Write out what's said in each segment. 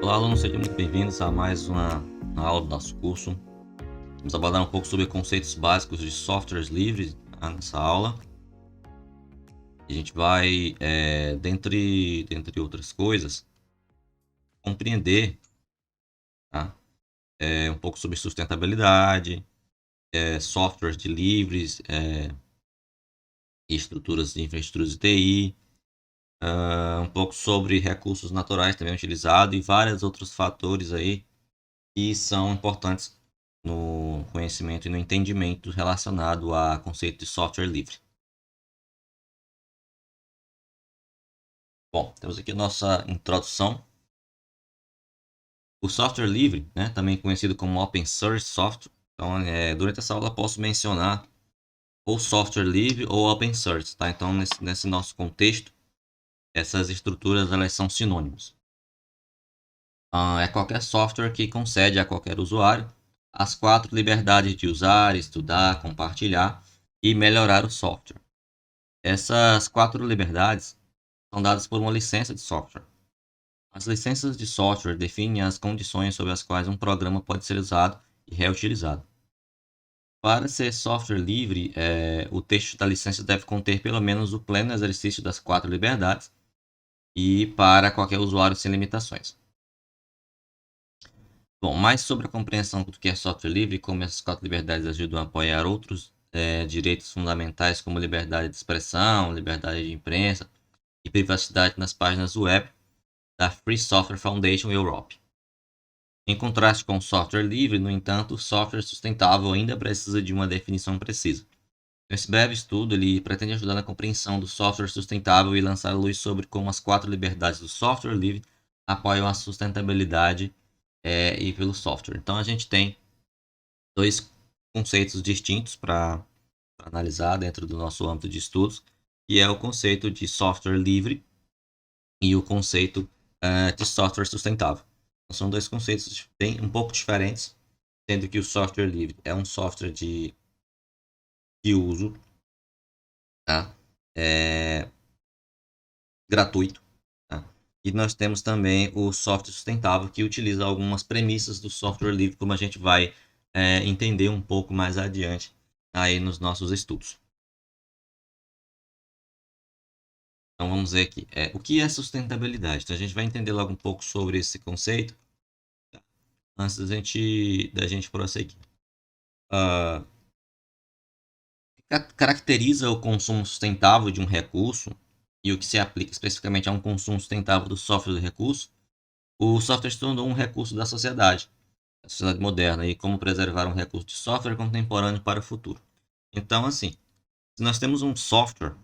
Olá, alunos, sejam muito bem-vindos a mais uma aula do nosso curso. Vamos abordar um pouco sobre conceitos básicos de softwares livres nessa aula. A gente vai, dentre outras coisas, compreender, tá? Um pouco sobre sustentabilidade, softwares de livres, estruturas de infraestruturas de TI, um pouco sobre recursos naturais também utilizados e vários outros fatores aí que são importantes no conhecimento e no entendimento relacionado a conceito de software livre. Bom, temos aqui a nossa introdução. O software livre, né, também conhecido como Open Source Software. Então, durante essa aula posso mencionar ou software livre ou open source, tá? Então, nesse nosso contexto, essas estruturas elas são sinônimos. É qualquer software que concede a qualquer usuário as 4 liberdades de usar, estudar, compartilhar e melhorar o software. Essas 4 liberdades são dadas por uma licença de software. As licenças de software definem as condições sob as quais um programa pode ser usado e reutilizado. Para ser software livre, o texto da licença deve conter pelo menos o pleno exercício das 4 liberdades e para qualquer usuário sem limitações. Bom, mais sobre a compreensão do que é software livre e como essas 4 liberdades ajudam a apoiar outros direitos fundamentais como liberdade de expressão, liberdade de imprensa e privacidade nas páginas web da Free Software Foundation Europe. Em contraste com o software livre, no entanto, o software sustentável ainda precisa de uma definição precisa. Esse breve estudo ele pretende ajudar na compreensão do software sustentável e lançar luz sobre como as 4 liberdades do software livre apoiam a sustentabilidade e pelo software. Então a gente tem 2 conceitos distintos para analisar dentro do nosso âmbito de estudos, que é o conceito de software livre e o conceito de software sustentável. Então, são 2 conceitos bem um pouco diferentes, sendo que o software livre é um software de uso, tá? Gratuito, tá? E nós temos também o software sustentável, que utiliza algumas premissas do software livre, como a gente vai entender um pouco mais adiante aí nos nossos estudos. Então vamos ver aqui, o que é sustentabilidade? Então a gente vai entender logo um pouco sobre esse conceito, tá? Antes da gente prosseguir. Caracteriza o consumo sustentável de um recurso e o que se aplica especificamente a um consumo sustentável do software do recurso. O software se tornou um recurso da sociedade moderna, e como preservar um recurso de software contemporâneo para o futuro. Então, assim, se nós temos um software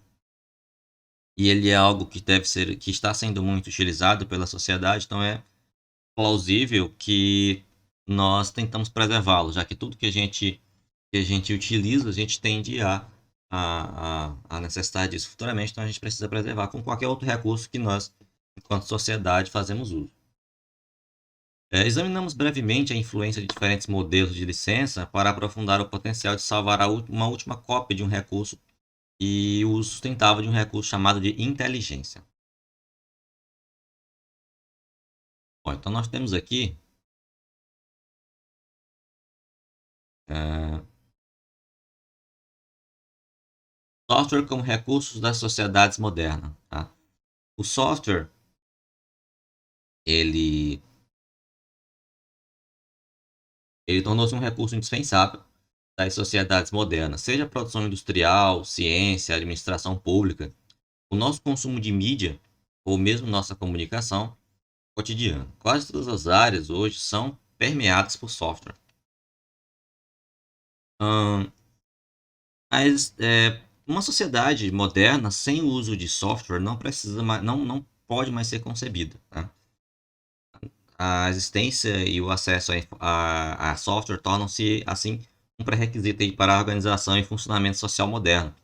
e ele é algo que que está sendo muito utilizado pela sociedade, então é plausível que nós tentamos preservá-lo, já que tudo que a gente utiliza, a gente tende a necessidade disso futuramente, então a gente precisa preservar como qualquer outro recurso que nós, enquanto sociedade, fazemos uso. Examinamos brevemente a influência de diferentes modelos de licença para aprofundar o potencial de salvar uma última cópia de um recurso e o uso sustentável de um recurso chamado de inteligência. Bom, então nós temos aqui software como recursos das sociedades modernas. Tá? O software ele tornou-se um recurso indispensável das sociedades modernas, seja a produção industrial, ciência, administração pública, o nosso consumo de mídia ou mesmo nossa comunicação cotidiana. Quase todas as áreas hoje são permeadas por software. Uma sociedade moderna sem o uso de software não pode mais ser concebida. Tá? A existência e o acesso a software tornam-se, assim, um pré-requisito para a organização e funcionamento social moderno.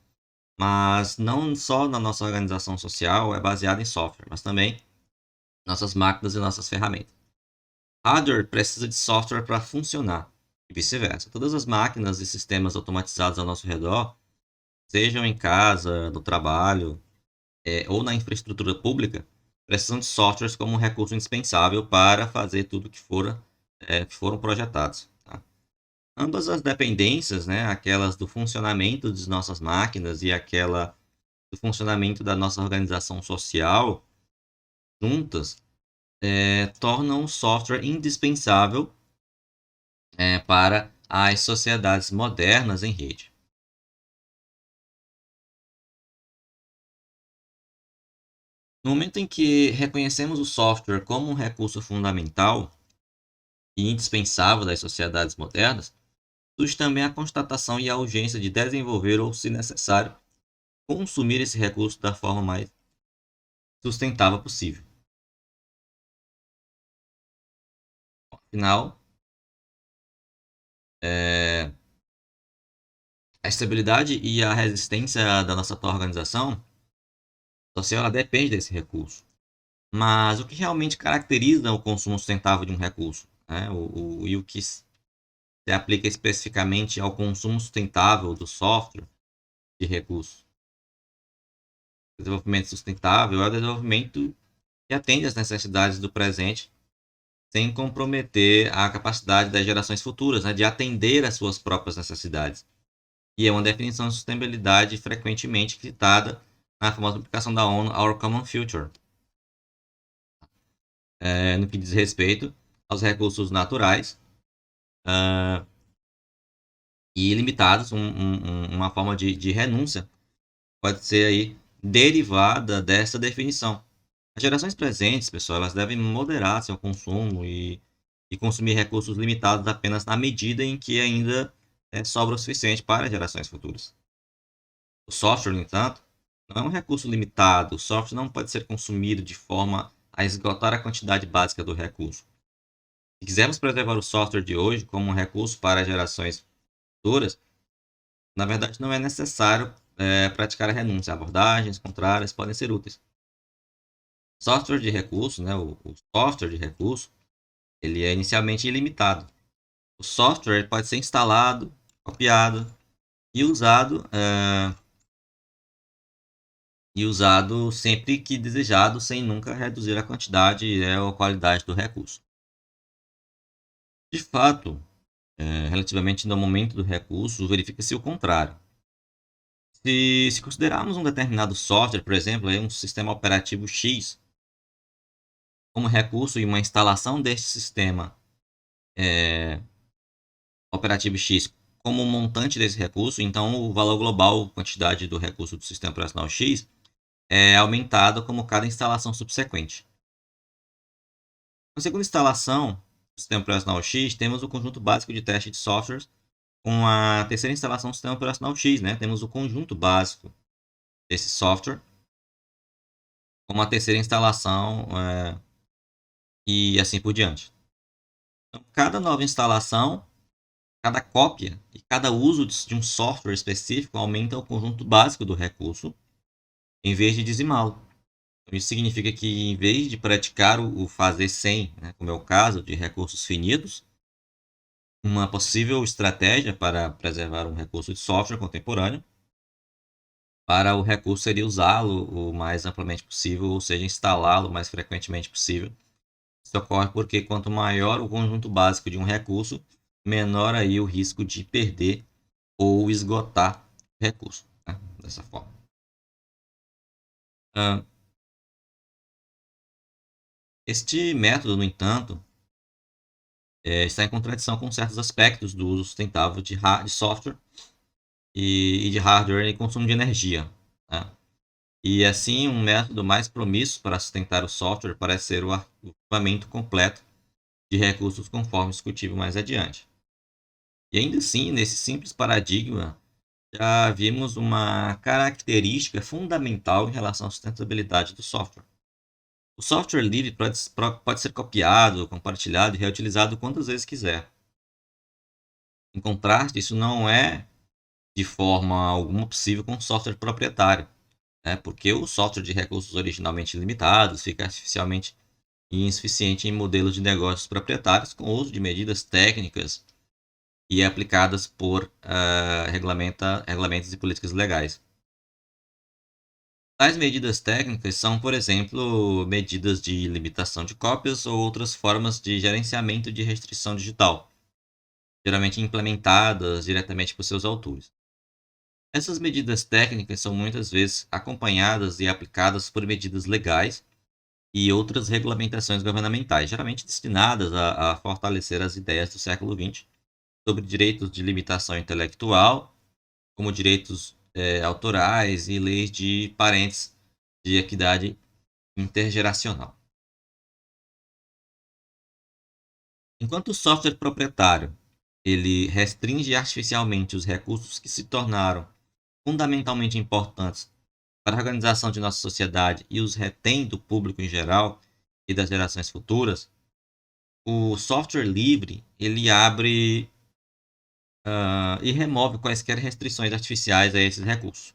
Mas não só na nossa organização social é baseada em software, mas também nossas máquinas e nossas ferramentas. Hardware precisa de software para funcionar e vice-versa. Todas as máquinas e sistemas automatizados ao nosso redor, sejam em casa, no trabalho ou na infraestrutura pública, precisam de softwares como um recurso indispensável para fazer tudo que foram projetados. Tá? Ambas as dependências, né, aquelas do funcionamento de nossas máquinas e aquela do funcionamento da nossa organização social, juntas, tornam o software indispensável para as sociedades modernas em rede. No momento em que reconhecemos o software como um recurso fundamental e indispensável das sociedades modernas, surge também a constatação e a urgência de desenvolver ou, se necessário, consumir esse recurso da forma mais sustentável possível. Afinal, a estabilidade e a resistência da nossa atual organização social ela depende desse recurso. Mas o que realmente caracteriza o consumo sustentável de um recurso? Né? E o que se aplica especificamente ao consumo sustentável do software de recursos? O desenvolvimento sustentável é o desenvolvimento que atende às necessidades do presente sem comprometer a capacidade das gerações futuras, né, de atender às suas próprias necessidades. E é uma definição de sustentabilidade frequentemente citada na famosa publicação da ONU, Our Common Future, no que diz respeito aos recursos naturais e limitados, uma forma de renúncia pode ser aí derivada dessa definição. As gerações presentes, pessoal, elas devem moderar seu consumo e consumir recursos limitados apenas na medida em que ainda sobra o suficiente para as gerações futuras. O software, no entanto, não é um recurso limitado. O software não pode ser consumido de forma a esgotar a quantidade básica do recurso. Se quisermos preservar o software de hoje como um recurso para as gerações futuras, na verdade não é necessário praticar a renúncia. Abordagens contrárias podem ser úteis. Software de recurso, né, o software de recurso, ele é inicialmente ilimitado. O software pode ser instalado, copiado e usado sempre que desejado, sem nunca reduzir a quantidade ou a qualidade do recurso. De fato, relativamente no momento do recurso, verifica-se o contrário. Se considerarmos um determinado software, por exemplo, um sistema operativo X, como recurso e uma instalação deste sistema operativo X como montante desse recurso, então o valor global, quantidade do recurso do sistema operacional X, é aumentado como cada instalação subsequente. Na segunda instalação do sistema operacional X, temos o conjunto básico de teste de softwares. Com a terceira instalação do sistema operacional X, né, temos o conjunto básico desse software, como a terceira instalação e assim por diante. Então, cada nova instalação, cada cópia e cada uso de um software específico aumenta o conjunto básico do recurso, em vez de dizimá-lo. Isso significa que, em vez de praticar o fazer sem, né, como é o caso de recursos finitos, uma possível estratégia para preservar um recurso de software contemporâneo, para o recurso seria usá-lo o mais amplamente possível, ou seja, instalá-lo o mais frequentemente possível. Isso ocorre porque quanto maior o conjunto básico de um recurso, menor aí o risco de perder ou esgotar o recurso, né? Dessa forma. Este método, no entanto, está em contradição com certos aspectos do uso sustentável de software e de hardware e consumo de energia. Né? E assim, um método mais promíssorio para sustentar o software parece ser o arquivamento completo de recursos, conforme discutível mais adiante. E ainda assim, nesse simples paradigma, já vimos uma característica fundamental em relação à sustentabilidade do software. O software livre pode ser copiado, compartilhado e reutilizado quantas vezes quiser. Em contraste, isso não é de forma alguma possível com o software proprietário, né? Porque o software de recursos originalmente limitados fica artificialmente insuficiente em modelos de negócios proprietários com o uso de medidas técnicas e aplicadas por regulamentos e políticas legais. Tais medidas técnicas são, por exemplo, medidas de limitação de cópias ou outras formas de gerenciamento de restrição digital, geralmente implementadas diretamente por seus autores. Essas medidas técnicas são muitas vezes acompanhadas e aplicadas por medidas legais e outras regulamentações governamentais, geralmente destinadas a fortalecer as ideias do século XX sobre direitos de limitação intelectual, como direitos autorais e leis de parentes de equidade intergeracional. Enquanto o software proprietário ele restringe artificialmente os recursos que se tornaram fundamentalmente importantes para a organização de nossa sociedade e os retém do público em geral e das gerações futuras, o software livre ele abre e remove quaisquer restrições artificiais a esses recursos.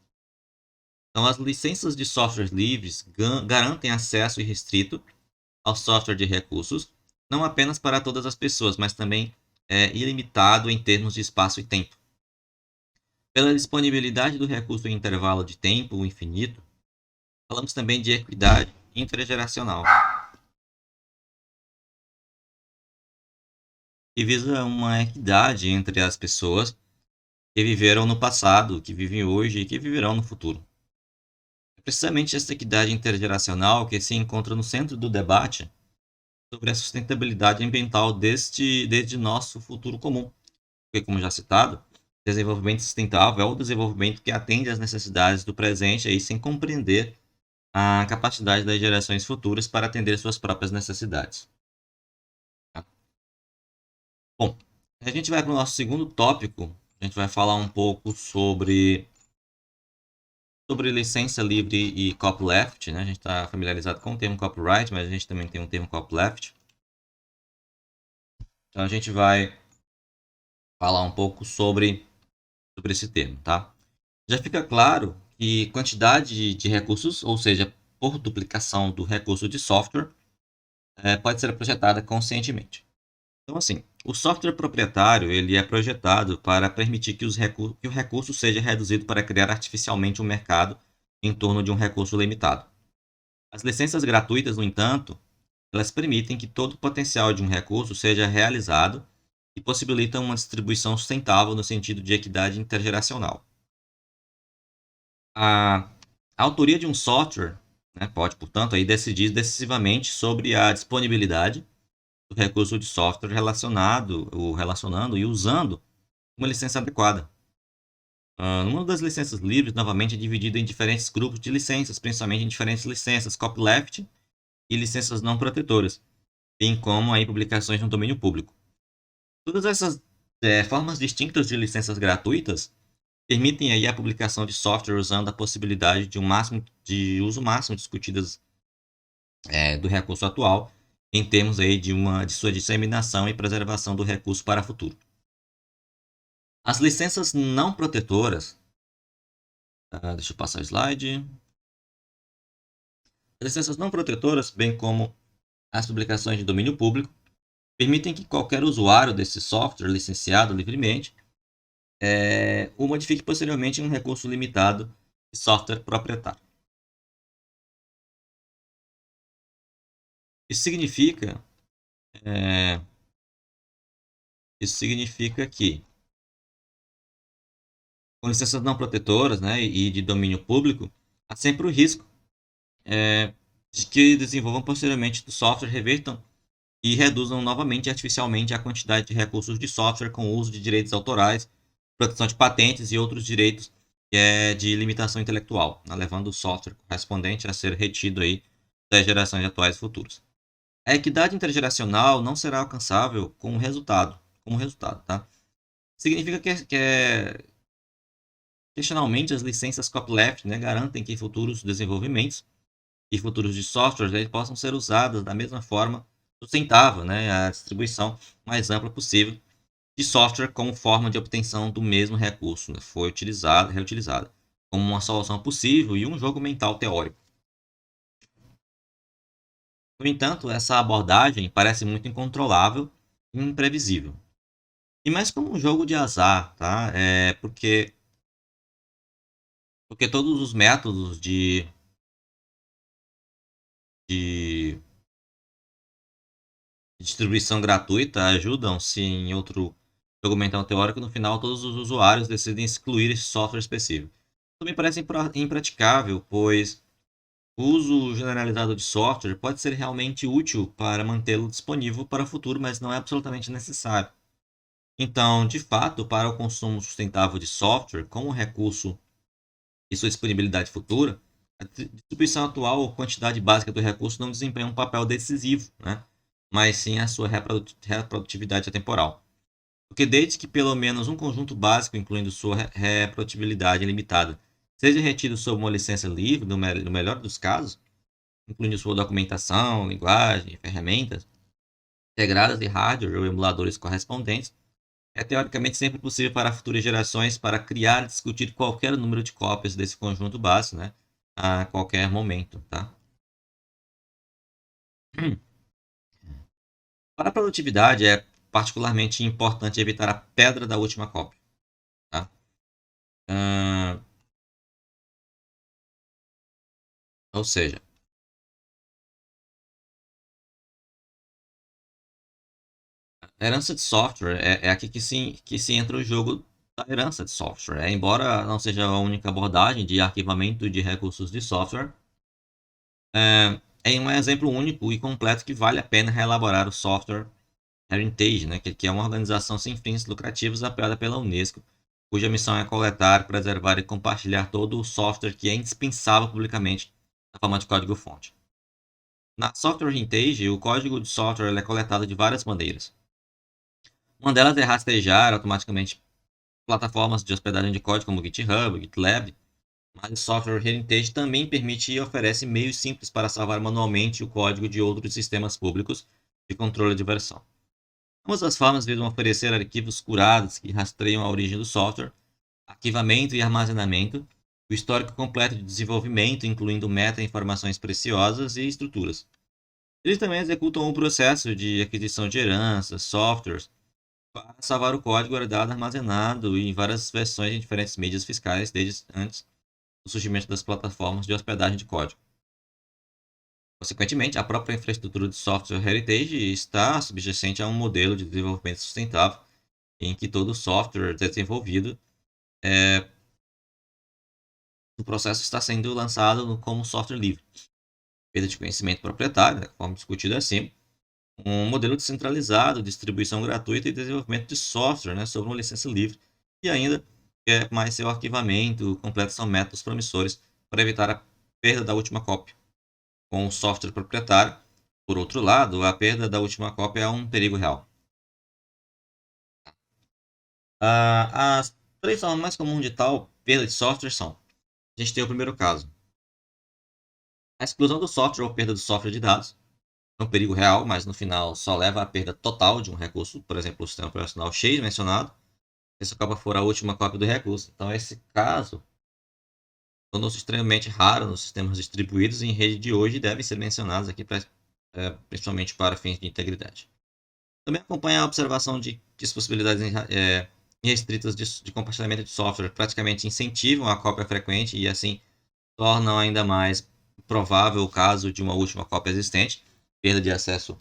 Então, as licenças de softwares livres garantem acesso irrestrito ao software de recursos, não apenas para todas as pessoas, mas também ilimitado em termos de espaço e tempo. Pela disponibilidade do recurso em intervalo de tempo infinito, falamos também de equidade intergeracional, que visa uma equidade entre as pessoas que viveram no passado, que vivem hoje e que viverão no futuro. É precisamente essa equidade intergeracional que se encontra no centro do debate sobre a sustentabilidade ambiental desde nosso futuro comum. Porque, como já citado, desenvolvimento sustentável é o desenvolvimento que atende às necessidades do presente aí, sem compreender a capacidade das gerações futuras para atender suas próprias necessidades. Bom, a gente vai para o nosso segundo tópico. A gente vai falar um pouco sobre licença livre e copyleft, né? A gente está familiarizado com o termo copyright, mas a gente também tem um termo copyleft. Então a gente vai falar um pouco sobre esse termo, tá? Já fica claro que quantidade de recursos, ou seja, por duplicação do recurso de software, pode ser projetada conscientemente. Então, assim, o software proprietário ele é projetado para permitir que o recurso seja reduzido para criar artificialmente um mercado em torno de um recurso limitado. As licenças gratuitas, no entanto, elas permitem que todo o potencial de um recurso seja realizado e possibilitam uma distribuição sustentável no sentido de equidade intergeracional. A autoria de um software pode, portanto, aí decidir decisivamente sobre a disponibilidade do recurso de software relacionando e usando uma licença adequada. No mundo das licenças livres, novamente, é dividido em diferentes grupos de licenças, principalmente em diferentes licenças copyleft e licenças não protetoras, bem como aí publicações no domínio público. Todas essas formas distintas de licenças gratuitas permitem aí a publicação de software usando a possibilidade de uso máximo discutidas do recurso atual, em termos aí de sua disseminação e preservação do recurso para o futuro. As licenças não protetoras, deixa eu passar o slide. As licenças não protetoras, bem como as publicações de domínio público, permitem que qualquer usuário desse software licenciado livremente o modifique posteriormente em um recurso limitado de software proprietário. Isso significa que, com licenças não protetoras e de domínio público, há sempre o risco de que desenvolvam posteriormente do software, revertam e reduzam novamente artificialmente a quantidade de recursos de software com o uso de direitos autorais, proteção de patentes e outros direitos de limitação intelectual, levando o software correspondente a ser retido aí das gerações atuais e futuras. A equidade intergeracional não será alcançável como resultado, tá? Significa que tradicionalmente as licenças copyleft garantem que futuros desenvolvimentos e futuros de software possam ser usadas da mesma forma sustentável, a distribuição mais ampla possível de software como forma de obtenção do mesmo recurso, foi reutilizada, como uma solução possível e um jogo mental teórico. No entanto, essa abordagem parece muito incontrolável e imprevisível. E mais como um jogo de azar, tá? Porque todos os métodos de de distribuição gratuita ajudam-se em outro documental teórico, no final todos os usuários decidem excluir esse software específico. Isso me parece impraticável, pois o uso generalizado de software pode ser realmente útil para mantê-lo disponível para o futuro, mas não é absolutamente necessário. Então, de fato, para o consumo sustentável de software, como recurso e sua disponibilidade futura, a distribuição atual ou quantidade básica do recurso não desempenha um papel decisivo, né? Mas sim a sua reprodutividade atemporal. Porque desde que pelo menos um conjunto básico, incluindo sua reprodutibilidade limitada, seja retido sob uma licença livre, no melhor dos casos, incluindo sua documentação, linguagem, ferramentas, integradas de hardware ou emuladores correspondentes, é teoricamente sempre possível para futuras gerações para criar e discutir qualquer número de cópias desse conjunto básico, né, a qualquer momento, tá? Para a produtividade é particularmente importante evitar a pedra da última cópia, tá? Ah, ou seja, a herança de software é aqui que se entra o jogo da herança de software. Embora não seja a única abordagem de arquivamento de recursos de software, é um exemplo único e completo que vale a pena reelaborar o software Heritage, né, que é uma organização sem fins lucrativos apoiada pela Unesco, cuja missão é coletar, preservar e compartilhar todo o software que é indispensável publicamente na forma de código-fonte. Na Software Heritage, o código de software é coletado de várias maneiras. Uma delas é rastejar automaticamente plataformas de hospedagem de código como GitHub, GitLab, mas o Software Heritage também permite e oferece meios simples para salvar manualmente o código de outros sistemas públicos de controle de versão. Ambas as formas visam oferecer arquivos curados que rastreiam a origem do software, arquivamento e armazenamento, o histórico completo de desenvolvimento, incluindo meta-informações preciosas e estruturas. Eles também executam o processo de aquisição de heranças, softwares, para salvar o código guardado armazenado em várias versões em diferentes mídias fiscais desde antes do surgimento das plataformas de hospedagem de código. Consequentemente, a própria infraestrutura de software heritage está subjacente a um modelo de desenvolvimento sustentável, em que todo software desenvolvido no processo está sendo lançado como software livre. Perda de conhecimento proprietário, né, conforme discutido acima, um modelo descentralizado, distribuição gratuita e desenvolvimento de software, né, sob uma licença livre, e ainda mais seu arquivamento completo são métodos promissores para evitar a perda da última cópia. Com o software proprietário, por outro lado, a perda da última cópia é um perigo real. As três formas mais comuns de tal perda de software são: a gente tem o primeiro caso, a exclusão do software ou perda do software de dados. É um perigo real, mas no final só leva à perda total de um recurso, por exemplo, o sistema operacional X mencionado, se acaba for a última cópia do recurso. Então, esse caso tornou-se extremamente raro nos sistemas distribuídos em rede de hoje e devem ser mencionados aqui, principalmente para fins de integridade. Também acompanha a observação de que as possibilidades irrestritas de compartilhamento de software praticamente incentivam a cópia frequente e, assim, tornam ainda mais provável o caso de uma última cópia existente, perda de acesso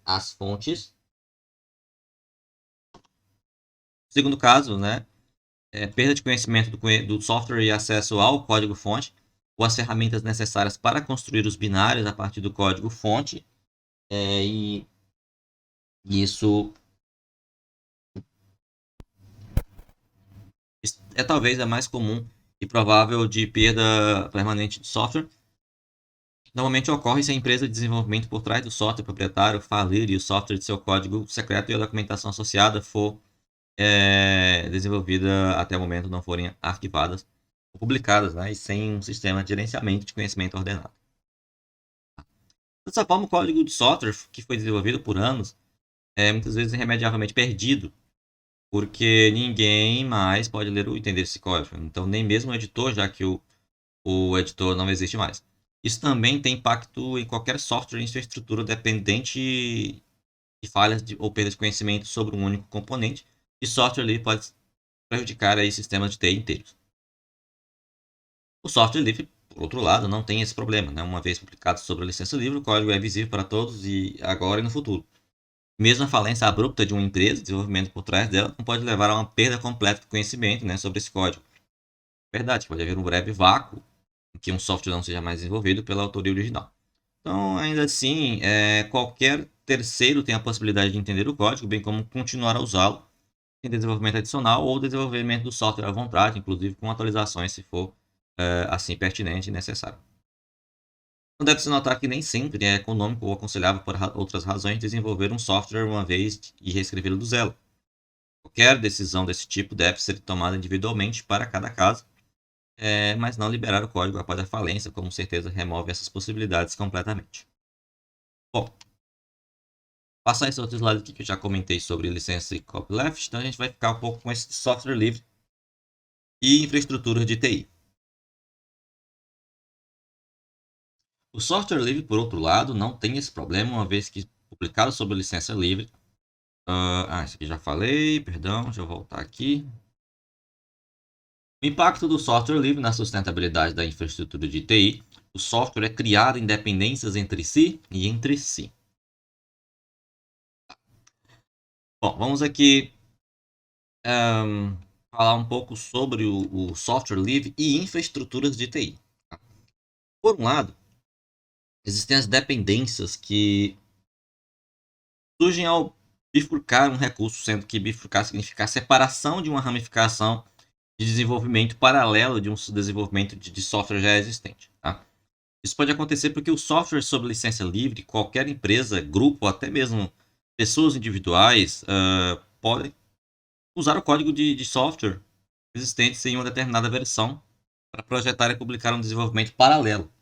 às fontes. Segundo caso, né, perda de conhecimento do software e acesso ao código-fonte, ou as ferramentas necessárias para construir os binários a partir do código-fonte, e isso é talvez a mais comum e provável de perda permanente de software. Normalmente ocorre se a empresa de desenvolvimento por trás do software proprietário falir e o software de seu código secreto e a documentação associada for desenvolvida até o momento não forem arquivadas ou publicadas, né, e sem um sistema de gerenciamento de conhecimento ordenado. Dessa forma, o código de software que foi desenvolvido por anos é muitas vezes irremediavelmente perdido, porque ninguém mais pode ler ou entender esse código. Então, nem mesmo o editor, já que o editor não existe mais. Isso também tem impacto em qualquer software em sua estrutura dependente de falhas ou perda de conhecimento sobre um único componente. E software livre pode prejudicar aí sistemas de TI inteiros. O software livre por outro lado, não tem esse problema, né? Uma vez publicado sobre a licença livre, o código é visível para todos e agora e no futuro. Mesmo a falência abrupta de uma empresa, o desenvolvimento por trás dela não pode levar a uma perda completa de conhecimento, né, sobre esse código. Verdade, pode haver um breve vácuo em que um software não seja mais desenvolvido pela autoria original. Então, ainda assim, qualquer terceiro tem a possibilidade de entender o código, bem como continuar a usá-lo em desenvolvimento adicional ou desenvolvimento do software à vontade, inclusive com atualizações, se for assim pertinente e necessário. Não deve-se notar que nem sempre é econômico ou aconselhável, por outras razões, desenvolver um software uma vez e reescrevê-lo do zero. Qualquer decisão desse tipo deve ser tomada individualmente para cada caso, mas não liberar o código após a falência, com certeza remove essas possibilidades completamente. Bom, passar esse outro slide aqui que eu já comentei sobre licença e copyleft, então a gente vai ficar um pouco com esse software livre e infraestrutura de TI. O software livre, por outro lado, não tem esse problema, uma vez que publicado sob licença livre. Isso aqui já falei, perdão, deixa eu voltar aqui. O impacto do software livre na sustentabilidade da infraestrutura de TI. O software é criado em dependências entre si e entre si. Bom, vamos aqui falar um pouco sobre o software livre e infraestruturas de TI. Por um lado, existem as dependências que surgem ao bifurcar um recurso, sendo que bifurcar significa a separação de uma ramificação de desenvolvimento paralelo de um desenvolvimento de software já existente. Tá? Isso pode acontecer porque o software sob licença livre, qualquer empresa, grupo, até mesmo pessoas individuais, podem usar o código de software existente em uma determinada versão para projetar e publicar um desenvolvimento paralelo,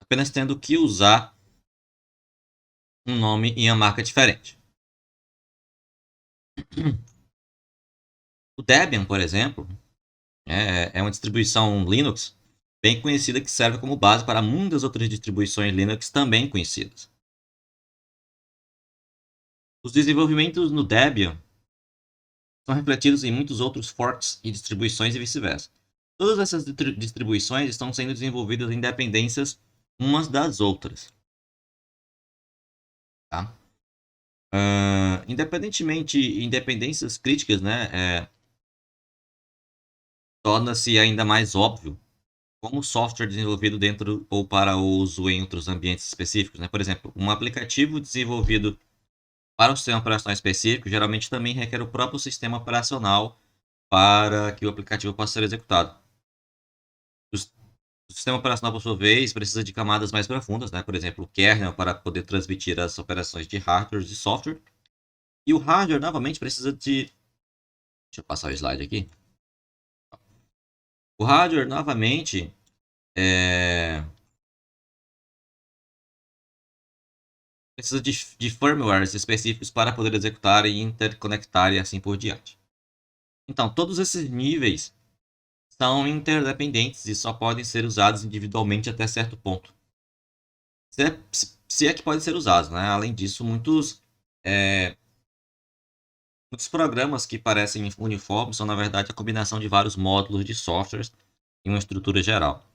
apenas tendo que usar um nome e uma marca diferente. O Debian, por exemplo, é uma distribuição Linux bem conhecida que serve como base para muitas outras distribuições Linux também conhecidas. Os desenvolvimentos no Debian são refletidos em muitos outros forks e distribuições e vice-versa. Todas essas distribuições estão sendo desenvolvidas em dependências umas das outras. Tá? Independências críticas, né, torna-se ainda mais óbvio como o software desenvolvido dentro ou para uso em outros ambientes específicos. Né? Por exemplo, um aplicativo desenvolvido para um sistema operacional específico geralmente também requer o próprio sistema operacional para que o aplicativo possa ser executado. O sistema operacional, por sua vez, precisa de camadas mais profundas, né? Por exemplo, o kernel para poder transmitir as operações de hardware e software. E o hardware, novamente, precisa de... Deixa eu passar o slide aqui. O hardware, novamente, precisa de firmwares específicos para poder executar e interconectar e assim por diante. Então, todos esses níveis são interdependentes e só podem ser usados individualmente até certo ponto. Se é que podem ser usados, né? Além disso, muitos programas que parecem uniformes são, na verdade, a combinação de vários módulos de softwares em uma estrutura geral.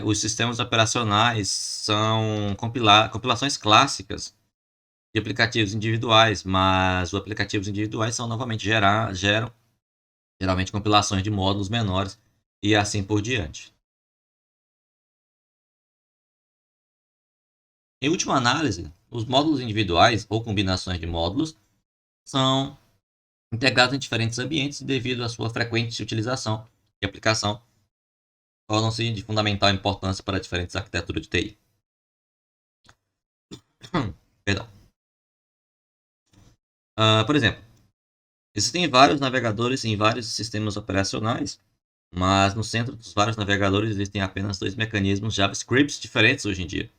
Os sistemas operacionais são compilações clássicas de aplicativos individuais, mas os aplicativos individuais são, novamente, geram geralmente compilações de módulos menores e assim por diante. Em última análise, os módulos individuais ou combinações de módulos são integrados em diferentes ambientes devido à sua frequente utilização e aplicação, tornam-se de fundamental importância para diferentes arquiteturas de TI. Perdão. Por exemplo, existem vários navegadores em vários sistemas operacionais, mas no centro dos vários navegadores existem apenas dois mecanismos JavaScript diferentes hoje em dia.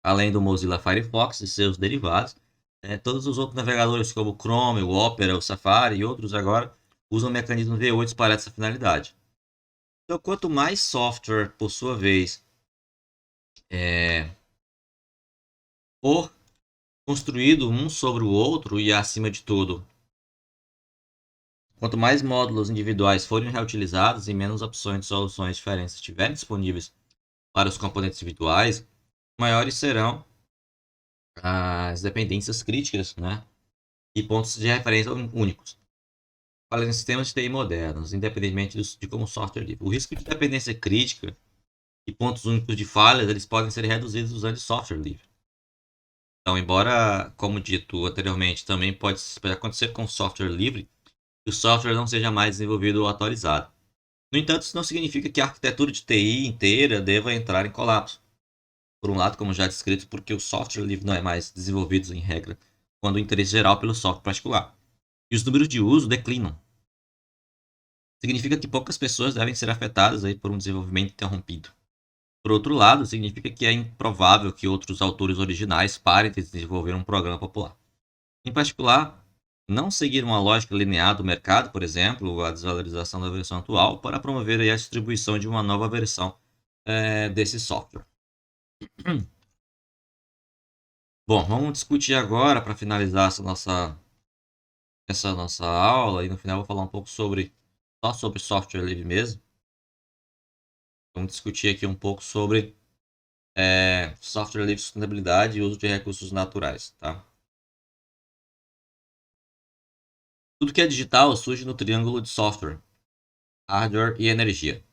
Além do Mozilla Firefox e seus derivados, todos os outros navegadores como o Chrome, o Opera, o Safari e outros agora usam o mecanismo V8 para essa finalidade. Então, quanto mais software, por sua vez, for construído um sobre o outro e, acima de tudo, quanto mais módulos individuais forem reutilizados e menos opções de soluções diferentes estiverem disponíveis para os componentes virtuais, maiores serão as dependências críticas, né? E pontos de referência únicos para os sistemas de TI modernos, independentemente de como o software livre. O risco de dependência crítica e pontos únicos de falhas, eles podem ser reduzidos usando software livre. Então, embora, como dito anteriormente, também pode acontecer com software livre, que o software não seja mais desenvolvido ou atualizado. No entanto, isso não significa que a arquitetura de TI inteira deva entrar em colapso. Por um lado, como já descrito, porque o software livre não é mais desenvolvido em regra quando o interesse geral pelo software particular. E os números de uso declinam. Significa que poucas pessoas devem ser afetadas aí por um desenvolvimento interrompido. Por outro lado, significa que é improvável que outros autores originais parem de desenvolver um programa popular. Em particular, não seguir uma lógica linear do mercado, por exemplo, a desvalorização da versão atual, para promover aí a distribuição de uma nova versão desse software. Bom, vamos discutir agora, para finalizar essa nossa aula, e no final eu vou falar um pouco só sobre software livre mesmo. Vamos discutir aqui um pouco sobre software livre, sustentabilidade e uso de recursos naturais, tá? Tudo que é digital surge no triângulo de software, hardware e energia.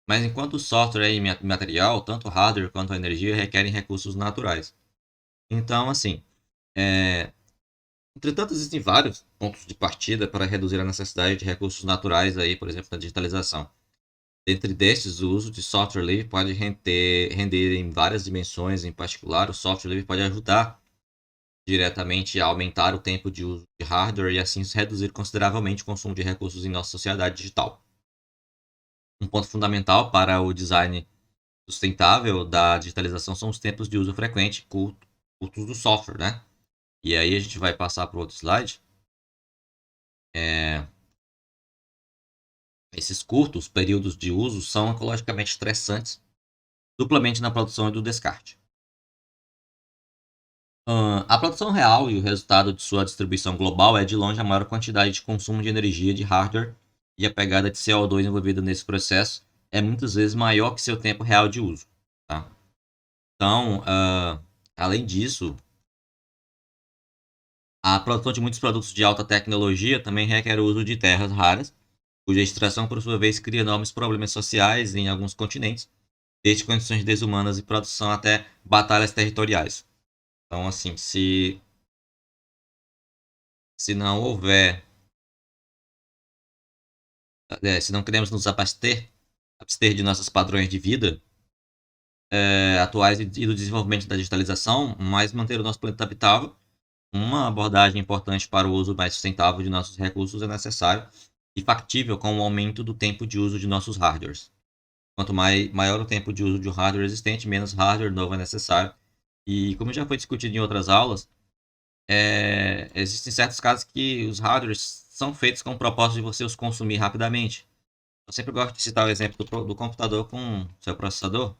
Mas enquanto o software é imaterial, tanto o hardware quanto a energia requerem recursos naturais. Então, assim, entretanto, existem vários pontos de partida para reduzir a necessidade de recursos naturais, aí, por exemplo, na digitalização. Dentre destes, o uso de software livre pode render em várias dimensões. Em particular, o software livre pode ajudar diretamente a aumentar o tempo de uso de hardware e assim reduzir consideravelmente o consumo de recursos em nossa sociedade digital. Um ponto fundamental para o design sustentável da digitalização são os tempos de uso frequente, curtos do software, né? E aí a gente vai passar para outro slide. Esses curtos períodos de uso são ecologicamente estressantes, duplamente na produção e do descarte. A produção real e o resultado de sua distribuição global é de longe a maior quantidade de consumo de energia de hardware, e a pegada de CO2 envolvida nesse processo é muitas vezes maior que seu tempo real de uso. Tá? Então, além disso, a produção de muitos produtos de alta tecnologia também requer o uso de terras raras, cuja extração, por sua vez, cria enormes problemas sociais em alguns continentes, desde condições desumanas de produção até batalhas territoriais. Então, assim, se não houver, se não queremos nos abster de nossos padrões de vida atuais e do desenvolvimento da digitalização, mas manter o nosso planeta habitável, uma abordagem importante para o uso mais sustentável de nossos recursos é necessário e factível com o aumento do tempo de uso de nossos hardwares. Quanto maior o tempo de uso de um hardware existente, menos hardware novo é necessário. E como já foi discutido em outras aulas, existem certos casos que os hardwares são feitos com o propósito de você os consumir rapidamente. Eu sempre gosto de citar o exemplo do computador com seu processador.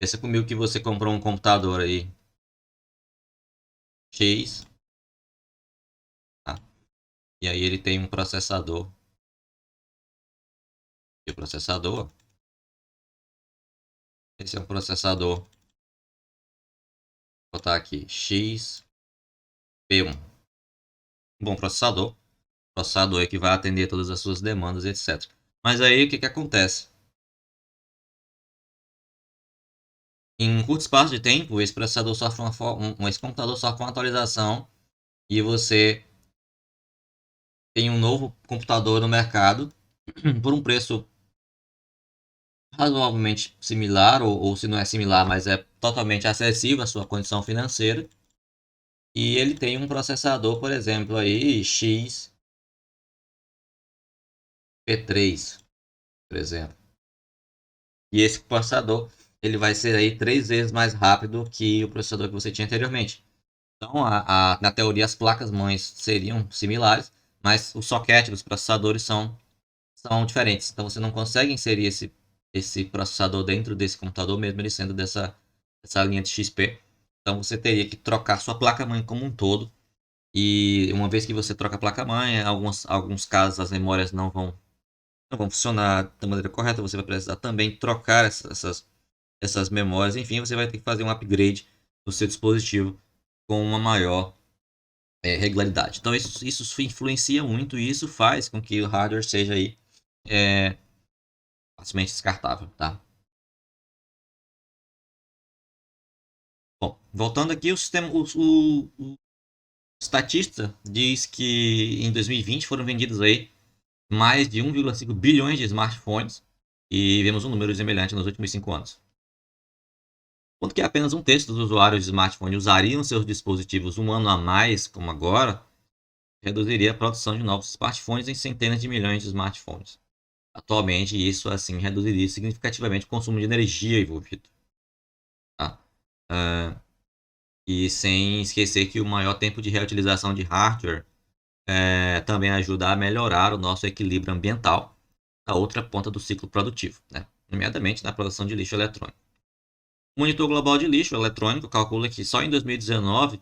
Pensa comigo que você comprou um computador aí X, tá? E aí ele tem um processador. E o processador, esse é um processador, vou botar aqui, XP1. Um bom processador aí que vai atender todas as suas demandas, etc. Mas aí o que acontece? Em um curto espaço de tempo, esse processador sofre esse computador sofre uma atualização e você tem um novo computador no mercado por um preço razoavelmente similar, ou se não é similar, mas é totalmente acessível à sua condição financeira. E ele tem um processador, por exemplo, aí XP3, por exemplo. E esse processador ele vai ser aí 3 vezes mais rápido que o processador que você tinha anteriormente. Então, na teoria, as placas-mães seriam similares, mas o socket dos processadores são diferentes. Então, você não consegue inserir esse processador dentro desse computador, mesmo ele sendo dessa linha de XP. Então, você teria que trocar sua placa-mãe como um todo. E uma vez que você troca a placa-mãe, em alguns casos as memórias não vão não vão funcionar da maneira correta, você vai precisar também trocar essas memórias, enfim, você vai ter que fazer um upgrade do seu dispositivo com uma maior regularidade. Então isso influencia muito e isso faz com que o hardware seja aí é, facilmente descartável, tá? Bom, voltando aqui, o sistema, o estatista diz que em 2020 foram vendidos aí mais de 1,5 bilhões de smartphones e vemos um número semelhante nos últimos 5 anos. Quanto que apenas um terço dos usuários de smartphone usariam seus dispositivos um ano a mais, como agora, reduziria a produção de novos smartphones em centenas de milhões de smartphones. Atualmente, isso assim reduziria significativamente o consumo de energia envolvido. Tá? E sem esquecer que o maior tempo de reutilização de hardware também ajuda a melhorar o nosso equilíbrio ambiental, a outra ponta do ciclo produtivo, né? Nomeadamente na produção de lixo eletrônico. O Monitor Global de Lixo Eletrônico calcula que só em 2019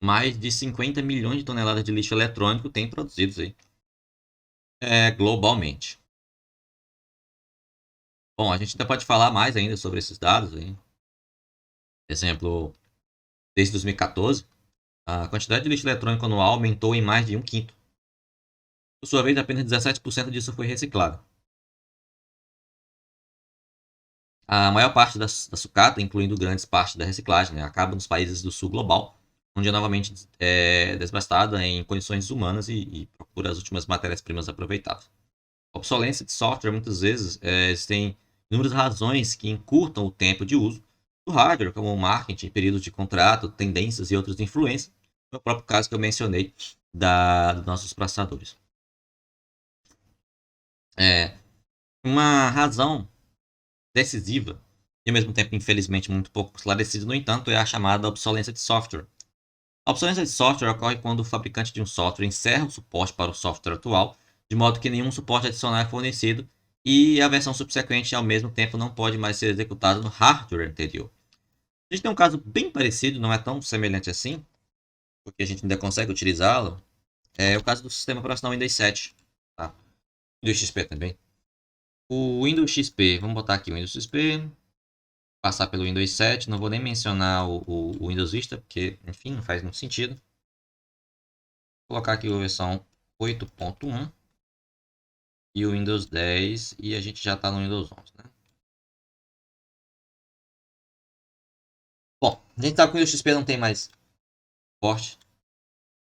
mais de 50 milhões de toneladas de lixo eletrônico têm produzidos aí, globalmente. Bom, a gente ainda pode falar mais ainda sobre esses dados aí. Por exemplo, desde 2014, a quantidade de lixo eletrônico anual aumentou em mais de um quinto. Por sua vez, apenas 17% disso foi reciclado. A maior parte da sucata, incluindo grandes partes da reciclagem, né, acaba nos países do sul global, onde é novamente desbastada em condições humanas e procura as últimas matérias-primas aproveitáveis. A obsolescência de software, muitas vezes, existem inúmeras razões que encurtam o tempo de uso do hardware, como o marketing, períodos de contrato, tendências e outras influências, no próprio caso que eu mencionei dos nossos processadores. Uma razão decisiva e ao mesmo tempo infelizmente muito pouco esclarecida, no entanto, é a chamada obsolescência de software. A obsolescência de software ocorre quando o fabricante de um software encerra o suporte para o software atual, de modo que nenhum suporte adicional é fornecido e a versão subsequente ao mesmo tempo não pode mais ser executada no hardware anterior. A gente tem um caso bem parecido, não é tão semelhante assim, porque a gente ainda consegue utilizá-lo, é o caso do sistema operacional Windows 7, tá? Windows XP também. O Windows XP, vamos botar aqui o Windows XP, passar pelo Windows 7, não vou nem mencionar o Windows Vista, porque, enfim, não faz muito sentido. Vou colocar aqui a versão 8.1 e o Windows 10 e a gente já está no Windows 11, né? Bom, a gente sabe que o Windows XP não tem mais suporte.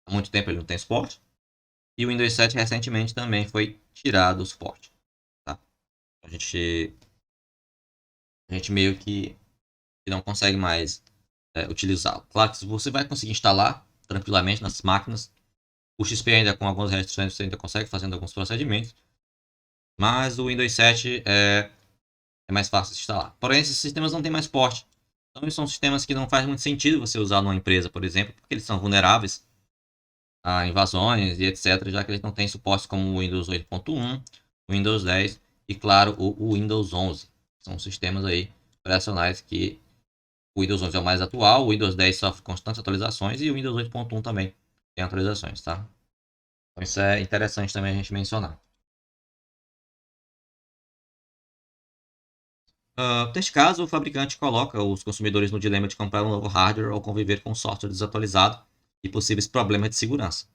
Há muito tempo ele não tem suporte. E o Windows 7 recentemente também foi tirado o suporte. Tá? A gente meio que não consegue mais utilizá-lo. Claro que você vai conseguir instalar tranquilamente nas máquinas. O XP ainda com algumas restrições você ainda consegue fazendo alguns procedimentos. Mas o Windows 7 é mais fácil de instalar. Porém, esses sistemas não têm mais suporte. Então, são sistemas que não faz muito sentido você usar numa empresa, por exemplo, porque eles são vulneráveis a invasões e etc., já que eles não têm suporte como o Windows 8.1, o Windows 10 e, claro, o Windows 11. São sistemas aí operacionais que o Windows 11 é o mais atual, o Windows 10 sofre constantes atualizações e o Windows 8.1 também tem atualizações, tá? Então, isso é interessante também a gente mencionar. Neste caso, o fabricante coloca os consumidores no dilema de comprar um novo hardware ou conviver com um software desatualizado e possíveis problemas de segurança.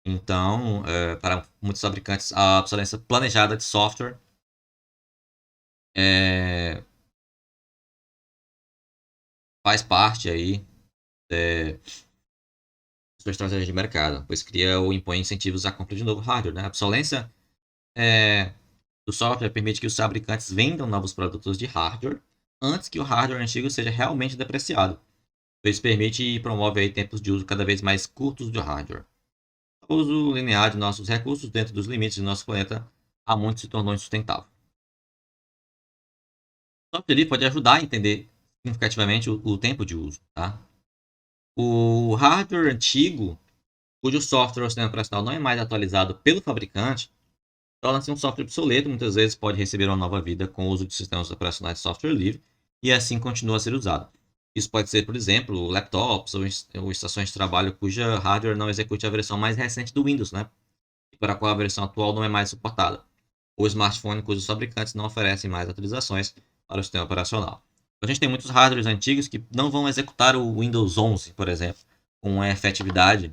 Então, para muitos fabricantes, a obsolescência planejada de software faz parte aí da sua estratégia de mercado, pois cria ou impõe incentivos à compra de novo hardware. Né? A obsolescência do software permite que os fabricantes vendam novos produtos de hardware antes que o hardware antigo seja realmente depreciado. Isso permite e promove aí tempos de uso cada vez mais curtos do hardware. O uso linear de nossos recursos dentro dos limites do nosso planeta há muito se tornou insustentável. O software livre pode ajudar a entender significativamente o tempo de uso. Tá? O hardware antigo, cujo software ou sistema operacional não é mais atualizado pelo fabricante, torna-se um software obsoleto, muitas vezes pode receber uma nova vida com o uso de sistemas operacionais de software livre e assim continua a ser usado. Isso pode ser, por exemplo, laptops ou estações de trabalho cuja hardware não execute a versão mais recente do Windows, né? E para a qual a versão atual não é mais suportada. ou smartphone cujos fabricantes não oferecem mais atualizações para o sistema operacional. A gente tem muitos hardwares antigos que não vão executar o Windows 11, por exemplo, com uma efetividade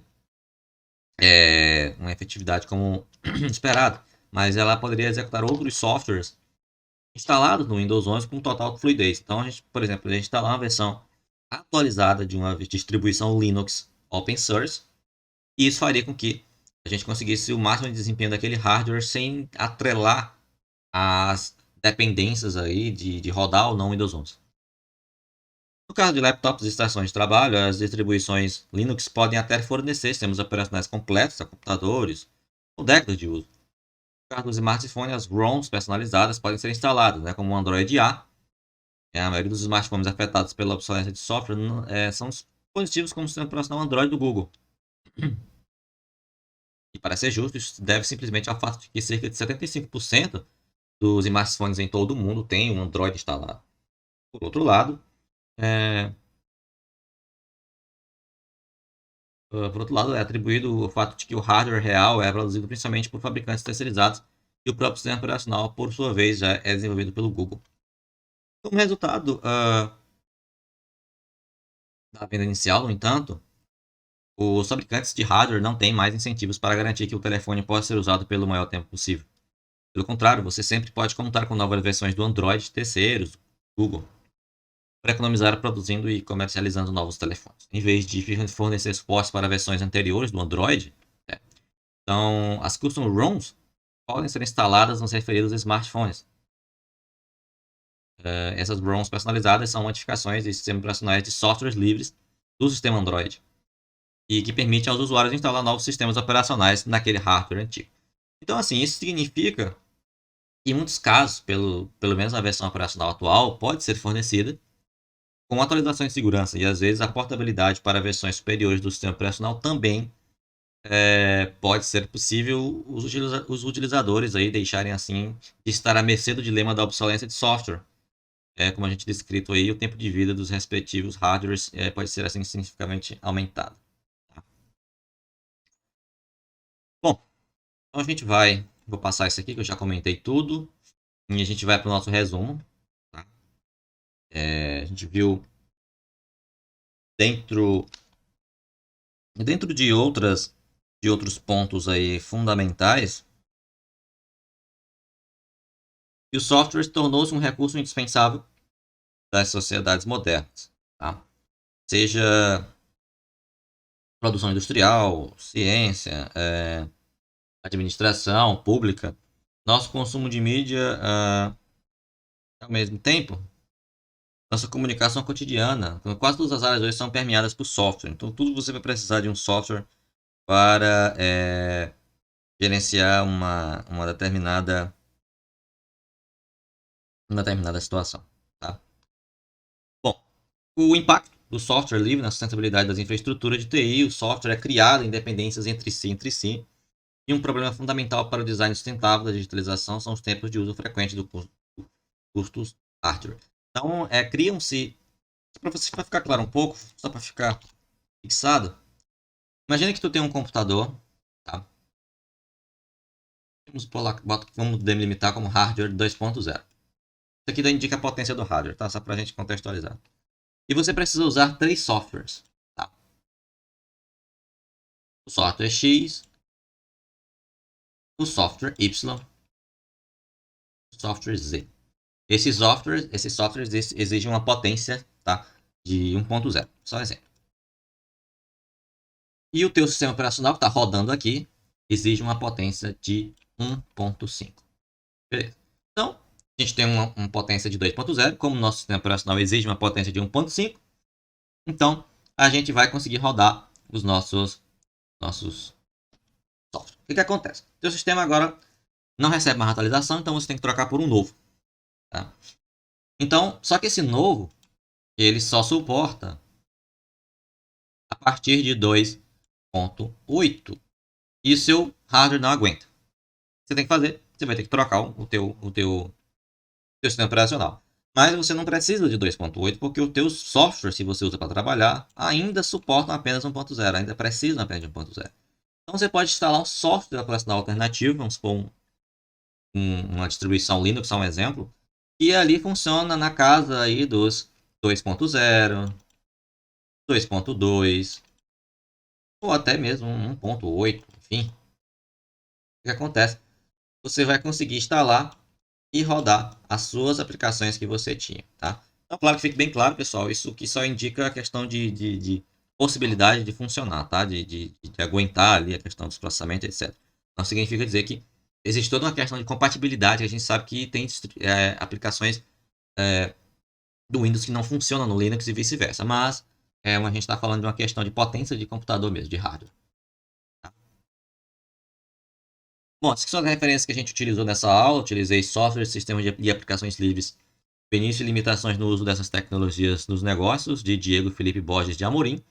como esperado, mas ela poderia executar outros softwares instalados no Windows 11 com total fluidez. Então, por exemplo, a gente instalar uma versão atualizada de uma distribuição Linux open source, e isso faria com que a gente conseguisse o máximo de desempenho daquele hardware sem atrelar as dependências aí de rodar ou não Windows 11. No caso de laptops e estações de trabalho, as distribuições Linux podem até fornecer sistemas operacionais completos a computadores ou décadas de uso. No caso dos smartphones, as ROMs personalizadas podem ser instaladas, né, como o Android A. A maioria dos smartphones afetados pela obsolescência de software são dispositivos como o sistema operacional Android do Google. E para ser justo, isso deve simplesmente ao fato de que cerca de 75% dos smartphones em todo o mundo têm um Android instalado. Por outro lado, é, é atribuído o fato de que o hardware real é produzido principalmente por fabricantes terceirizados e o próprio sistema operacional, por sua vez, já é desenvolvido pelo Google. Como resultado da venda inicial, no entanto, os fabricantes de hardware não têm mais incentivos para garantir que o telefone possa ser usado pelo maior tempo possível. Pelo contrário, você sempre pode contar com novas versões do Android terceiros, Google, para economizar produzindo e comercializando novos telefones. Em vez de fornecer suporte para versões anteriores do Android, então as custom ROMs podem ser instaladas nos referidos smartphones. Essas ROMs personalizadas são modificações de sistemas operacionais de softwares livres do sistema Android e que permitem aos usuários instalar novos sistemas operacionais naquele hardware antigo. Então, assim, isso significa que em muitos casos, pelo menos na versão operacional atual, pode ser fornecida com atualizações de segurança e às vezes a portabilidade para versões superiores do sistema operacional também pode ser possível os utilizadores aí deixarem assim de estar à mercê do dilema da obsolescência de software. Como a gente descrito aí, o tempo de vida dos respectivos hardwares pode ser assim significativamente aumentado. Tá? Bom, então a gente vou passar isso aqui que eu já comentei tudo e a gente vai para o nosso resumo. Tá? A gente viu dentro de outros pontos aí fundamentais, e o software tornou-se um recurso indispensável das sociedades modernas, tá? Seja produção industrial, ciência, administração pública, nosso consumo de mídia, ao mesmo tempo, nossa comunicação cotidiana, quase todas as áreas hoje são permeadas por software. Então, tudo você vai precisar de um software para gerenciar uma determinada situação. Tá? Bom, o impacto do software livre na sustentabilidade das infraestruturas de TI, o software é criado em dependências entre si, e um problema fundamental para o design sustentável da digitalização são os tempos de uso frequente do custos hardware. Então, criam-se, para ficar claro um pouco, só para ficar fixado, imagina que tu tem um computador, tá? Vamos delimitar como hardware 2.0. Isso aqui indica a potência do hardware, tá? Só para a gente contextualizar. E você precisa usar 3 softwares. Tá? O software X, o software Y, o software Z. Esses softwares exigem uma potência, tá, de 1.0. Só um exemplo. E o teu sistema operacional que está rodando aqui exige uma potência de 1.5. Beleza. Então, a gente tem uma potência de 2.0. Como o nosso sistema operacional exige uma potência de 1.5, então a gente vai conseguir rodar os nossos softwares. O que acontece? O teu sistema agora não recebe mais atualização, então você tem que trocar por um novo. Tá? Então, só que esse novo, ele só suporta a partir de 2.8. E o seu hardware não aguenta. O que você tem que fazer? Você vai ter que trocar o teu sistema operacional. Mas você não precisa de 2.8 porque o teu software, se você usa para trabalhar, ainda suporta apenas 1.0, ainda precisa apenas de 1.0. Então você pode instalar um software operacional alternativo, vamos supor uma distribuição Linux, só um exemplo, e ali funciona na casa aí dos 2.0, 2.2 ou até mesmo 1.8, enfim. O que acontece? Você vai conseguir instalar e rodar as suas aplicações que você tinha, tá? Então, claro que fique bem claro, pessoal, isso que só indica a questão de possibilidade de funcionar, tá? De aguentar ali a questão dos processamentos, etc. Não significa dizer que existe toda uma questão de compatibilidade, que a gente sabe que tem aplicações do Windows que não funcionam no Linux e vice-versa, mas a gente está falando de uma questão de potência de computador mesmo, de hardware. Tá? Bom, essas são as referências que a gente utilizou nessa aula. Utilizei software, sistemas e aplicações livres, benefícios e limitações no uso dessas tecnologias nos negócios, de Diego Felipe Borges de Amorim,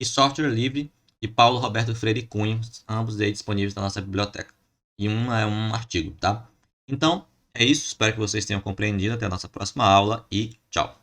e software livre de Paulo Roberto Freire Cunha, ambos aí disponíveis na nossa biblioteca. E um é um artigo, tá? Então, é isso. Espero que vocês tenham compreendido. Até a nossa próxima aula e tchau!